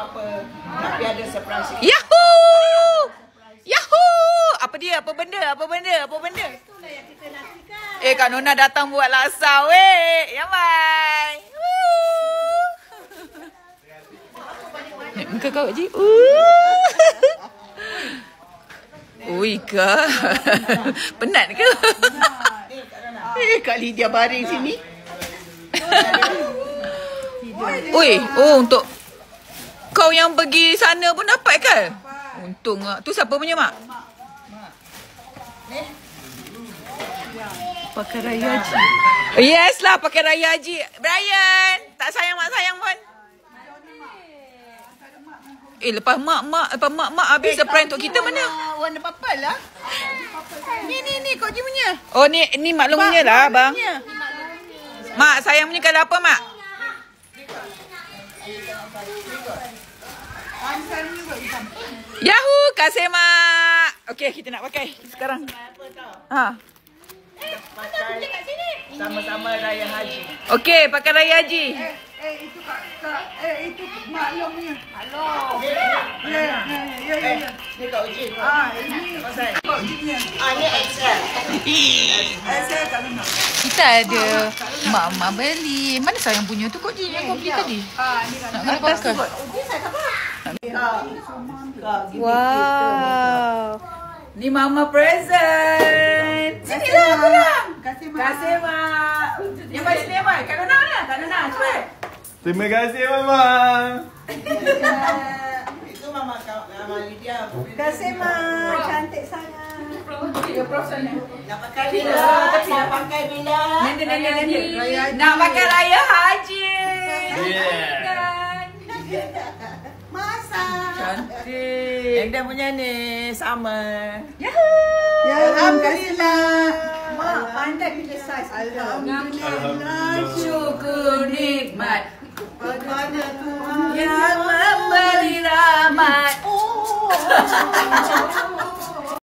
apa-apa. Tapi ada surprise sikit. Yahoo! Yahoo! Apa dia? Apa benda? Apa benda? Apa benda? Itulah yang kita nantikan. Kak Nona datang buat laksa weh. Ya mai. Nek muka kau je. Ui Kak. Penat ke? Kak Lydia baring sini. Ui, untuk kau yang pergi sana pun dapat kan? Untung lah. Tu siapa punya mak? Pakai Raya Haji. Yes lah, pakai Raya Haji. Brian, tak sayang mak sayang pun. Lepas mak habis surprise untuk kita mana? Warna purple lah. Ni Kak Ji punya. Oh ni maklum punya lah bang. Mak sayang punya kalau apa mak? Yahoo, kasih mak. Okey, kita nak pakai sekarang. Ha. Sama-sama Raya Haji. Okey, pakai Raya Haji. Itu itu maklumnya. Maklum. Ya. Ni Kak Uji. Ini Kak Ujinya. Ni extra. Extra Kak Nona. Kita ada mak-mak beli. Mana sayang punya tu Kak Ji yang kau beli tadi? Nak kena pakai. Uji saya tak Wow. Ni mama present. Sinilah korang. Kasih mak. Yang baik sini mak. Kak Nona mana? Kak Nona cepat. Terima kasih Mama. Itu Mama Lydia. Terima kasih Mak, cantik sangat. Nak pakai bila? Nak pakai bila? Nak pakai Raya Haji. Masa. Cantik. Yang dia punya ni sama. Yahoo. Ya, Alhamdulillah. Mak, pandai pilih saiz. Alhamdulillah. Syukur nikmat Bagaimana Tuhan yang memberi rahmat. Oh.